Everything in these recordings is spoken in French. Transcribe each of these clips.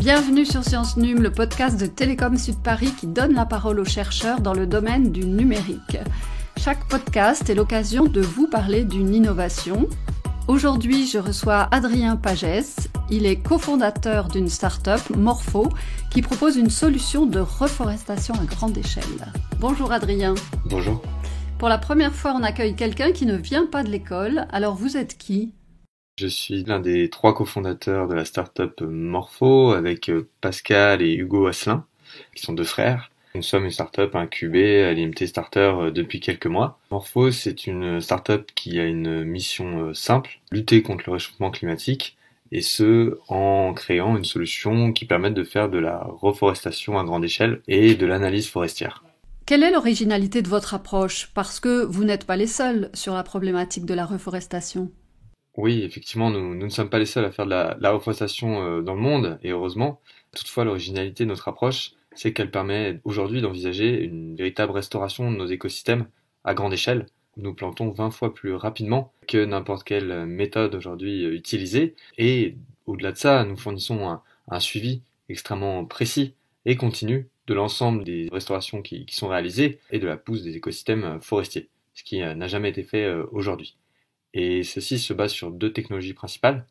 Bienvenue sur Science Num, le podcast de Télécom Sud Paris qui donne la parole aux chercheurs dans le domaine du numérique. Chaque podcast est l'occasion de vous parler d'une innovation. Aujourd'hui, je reçois Adrien Pagès. Il est cofondateur d'une start-up, Morpho, qui propose une solution de reforestation à grande échelle. Bonjour Adrien. Bonjour. Pour la première fois, on accueille quelqu'un qui ne vient pas de l'école. Alors vous êtes qui ? Je suis l'un des 3 cofondateurs de la start-up Morpho avec Pascal et Hugo Asselin, qui sont 2 frères. Nous sommes une start-up incubée à l'IMT Starter depuis quelques mois. Morpho, c'est une start-up qui a une mission simple, lutter contre le réchauffement climatique, et ce, en créant une solution qui permette de faire de la reforestation à grande échelle et de l'analyse forestière. Quelle est l'originalité de votre approche ? Parce que vous n'êtes pas les seuls sur la problématique de la reforestation. Oui, effectivement, nous ne sommes pas les seuls à faire de la reforestation dans le monde, et heureusement. Toutefois, l'originalité de notre approche, c'est qu'elle permet aujourd'hui d'envisager une véritable restauration de nos écosystèmes à grande échelle. Nous plantons 20 fois plus rapidement que n'importe quelle méthode aujourd'hui utilisée, et au-delà de ça, nous fournissons un suivi extrêmement précis et continu de l'ensemble des restaurations qui sont réalisées et de la pousse des écosystèmes forestiers, ce qui n'a jamais été fait aujourd'hui. Et ceci se base sur 2 technologies principales.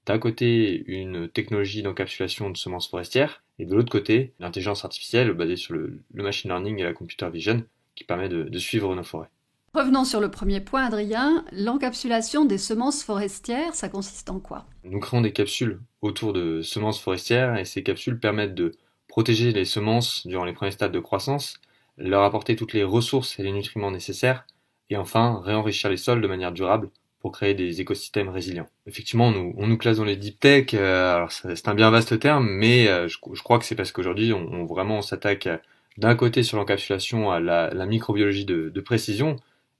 D'un côté, une technologie d'encapsulation de semences forestières, et de l'autre côté, l'intelligence artificielle basée sur le machine learning et la computer vision, qui permet de suivre nos forêts. Revenons sur le premier point, Adrien. L'encapsulation des semences forestières, ça consiste en quoi ? Nous créons des capsules autour de semences forestières, et ces capsules permettent de protéger les semences durant les premiers stades de croissance, leur apporter toutes les ressources et les nutriments nécessaires, et enfin réenrichir les sols de manière durable pour créer des écosystèmes résilients. Effectivement, on nous classe dans les deep tech, alors c'est un bien vaste terme, mais je crois que c'est parce qu'aujourd'hui, on s'attaque d'un côté sur l'encapsulation à la microbiologie de précision,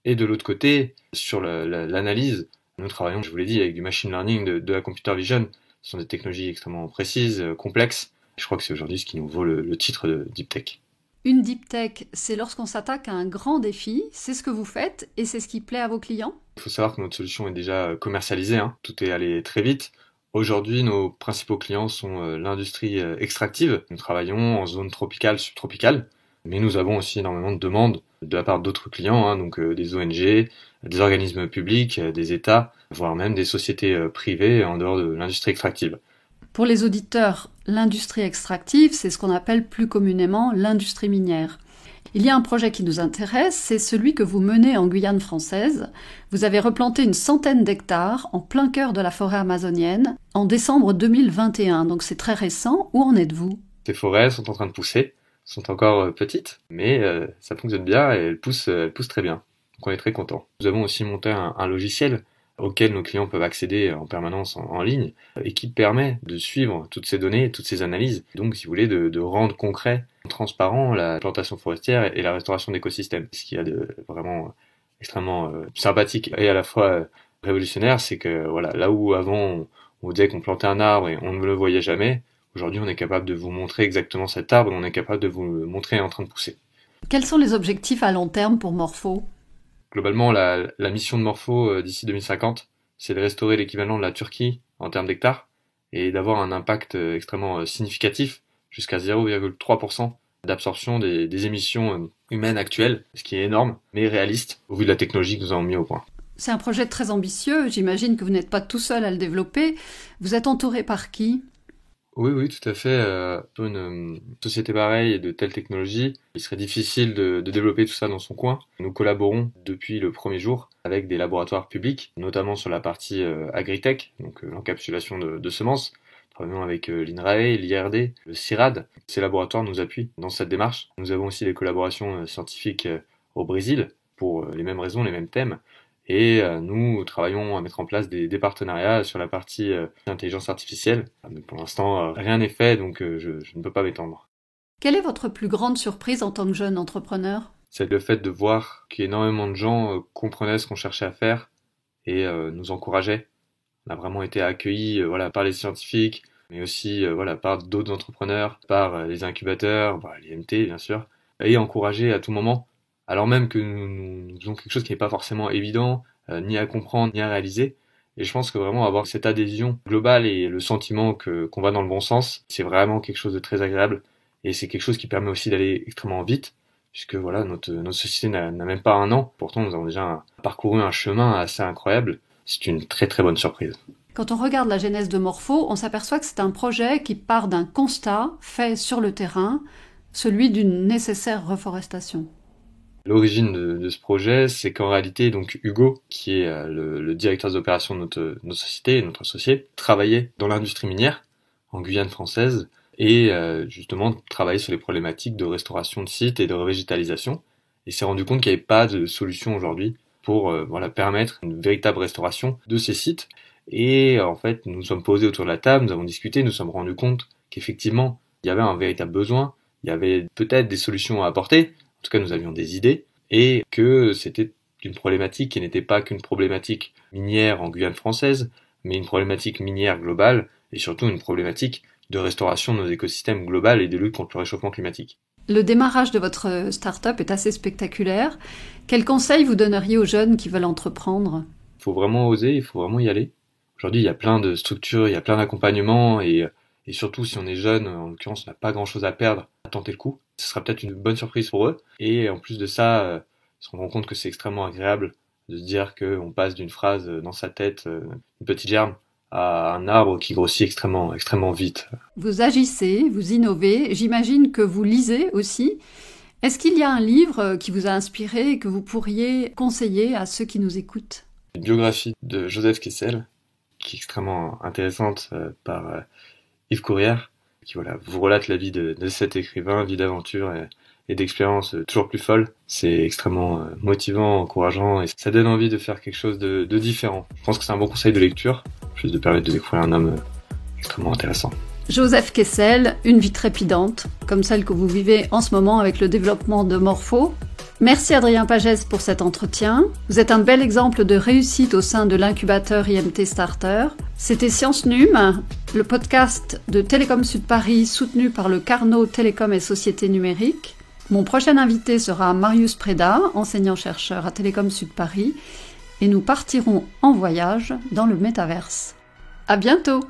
et de l'autre côté, sur l'analyse. Nous travaillons, je vous l'ai dit, avec du machine learning, de la computer vision. Ce sont des technologies extrêmement précises, complexes. Je crois que c'est aujourd'hui ce qui nous vaut le titre de deep tech. Une deep tech, c'est lorsqu'on s'attaque à un grand défi, c'est ce que vous faites et c'est ce qui plaît à vos clients ? Il faut savoir que notre solution est déjà commercialisée, tout est allé très vite. Aujourd'hui, nos principaux clients sont l'industrie extractive. Nous travaillons en zone tropicale, subtropicale, mais nous avons aussi énormément de demandes de la part d'autres clients, donc des ONG, des organismes publics, des États, voire même des sociétés privées en dehors de l'industrie extractive. Pour les auditeurs, l'industrie extractive, c'est ce qu'on appelle plus communément l'industrie minière. Il y a un projet qui nous intéresse, c'est celui que vous menez en Guyane française. Vous avez replanté une centaine d'hectares en plein cœur de la forêt amazonienne en décembre 2021, donc c'est très récent. Où en êtes-vous ? Ces forêts sont en train de pousser, sont encore petites, mais ça fonctionne bien et elles poussent très bien. Donc on est très contents. Nous avons aussi monté un logiciel auquel nos clients peuvent accéder en permanence en ligne et qui permet de suivre toutes ces données, toutes ces analyses. Donc, si vous voulez, de rendre concret, transparent la plantation forestière et la restauration d'écosystèmes. Ce qu'il y a de vraiment extrêmement sympathique et à la fois révolutionnaire, c'est que voilà, là où avant on disait qu'on plantait un arbre et on ne le voyait jamais, aujourd'hui on est capable de vous montrer exactement cet arbre et on est capable de vous le montrer en train de pousser. Quels sont les objectifs à long terme pour Morpho ? Globalement, la mission de Morpho d'ici 2050, c'est de restaurer l'équivalent de la Turquie en termes d'hectares et d'avoir un impact extrêmement significatif, jusqu'à 0,3% d'absorption des émissions humaines actuelles, ce qui est énorme, mais réaliste au vu de la technologie que nous avons mis au point. C'est un projet très ambitieux, j'imagine que vous n'êtes pas tout seul à le développer. Vous êtes entouré par qui ? Oui, tout à fait. Pour une société pareille et de telles technologies, il serait difficile de développer tout ça dans son coin. Nous collaborons depuis le premier jour avec des laboratoires publics, notamment sur la partie agritech, donc l'encapsulation de semences. Nous travaillons avec l'INRAE, l'IRD, le CIRAD. Ces laboratoires nous appuient dans cette démarche. Nous avons aussi des collaborations scientifiques au Brésil pour les mêmes raisons, les mêmes thèmes. Et nous travaillons à mettre en place des partenariats sur la partie intelligence artificielle. Mais pour l'instant, rien n'est fait, donc je ne peux pas m'étendre. Quelle est votre plus grande surprise en tant que jeune entrepreneur ? C'est le fait de voir qu'énormément de gens comprenaient ce qu'on cherchait à faire et nous encourageaient. On a vraiment été accueillis par les scientifiques, mais aussi par d'autres entrepreneurs, par les incubateurs, l'IMT bien sûr, et encouragés à tout moment. Alors même que nous faisons quelque chose qui n'est pas forcément évident, ni à comprendre, ni à réaliser, Et je pense que vraiment avoir cette adhésion globale et le sentiment qu'on va dans le bon sens, c'est vraiment quelque chose de très agréable. Et c'est quelque chose qui permet aussi d'aller extrêmement vite, puisque voilà, notre société n'a même pas 1 an. Pourtant, nous avons déjà parcouru un chemin assez incroyable. C'est une très très bonne surprise. Quand on regarde la genèse de Morpho, on s'aperçoit que c'est un projet qui part d'un constat fait sur le terrain, celui d'une nécessaire reforestation. L'origine de ce projet, c'est qu'en réalité, donc Hugo, qui est le directeur des opérations de notre société, notre associé, travaillait dans l'industrie minière en Guyane française et justement travaillait sur les problématiques de restauration de sites et de revégétalisation. Et s'est rendu compte qu'il n'y avait pas de solution aujourd'hui pour permettre une véritable restauration de ces sites. Et en fait, nous nous sommes posés autour de la table, nous avons discuté, nous nous sommes rendus compte qu'effectivement, il y avait un véritable besoin, il y avait peut-être des solutions à apporter. En tout cas, nous avions des idées, et que c'était une problématique qui n'était pas qu'une problématique minière en Guyane française, mais une problématique minière globale, et surtout une problématique de restauration de nos écosystèmes globales et de lutte contre le réchauffement climatique. Le démarrage de votre start-up est assez spectaculaire. Quels conseils vous donneriez aux jeunes qui veulent entreprendre ? Il faut vraiment oser, il faut vraiment y aller. Aujourd'hui, il y a plein de structures, il y a plein d'accompagnements, et surtout si on est jeune, en l'occurrence, on n'a pas grand-chose à perdre, à tenter le coup. Ce sera peut-être une bonne surprise pour eux. Et en plus de ça, ils se rendront compte que c'est extrêmement agréable de se dire qu'on passe d'une phrase dans sa tête, une petite germe, à un arbre qui grossit extrêmement, extrêmement vite. Vous agissez, vous innovez, j'imagine que vous lisez aussi. Est-ce qu'il y a un livre qui vous a inspiré et que vous pourriez conseiller à ceux qui nous écoutent ? Une biographie de Joseph Kessel, qui est extrêmement intéressante par Yves Courrière, qui vous relate la vie de cet écrivain, vie d'aventure et d'expériences toujours plus folles. C'est extrêmement motivant, encourageant, et ça donne envie de faire quelque chose de différent. Je pense que c'est un bon conseil de lecture, juste de permettre de découvrir un homme extrêmement intéressant. Joseph Kessel, une vie trépidante, comme celle que vous vivez en ce moment avec le développement de Morpho. Merci Adrien Pagès pour cet entretien. Vous êtes un bel exemple de réussite au sein de l'incubateur IMT Starter. C'était Science Num, le podcast de Télécom Sud Paris soutenu par le Carnot Télécom et Société Numérique. Mon prochain invité sera Marius Preda, enseignant-chercheur à Télécom Sud Paris, et nous partirons en voyage dans le métaverse. À bientôt!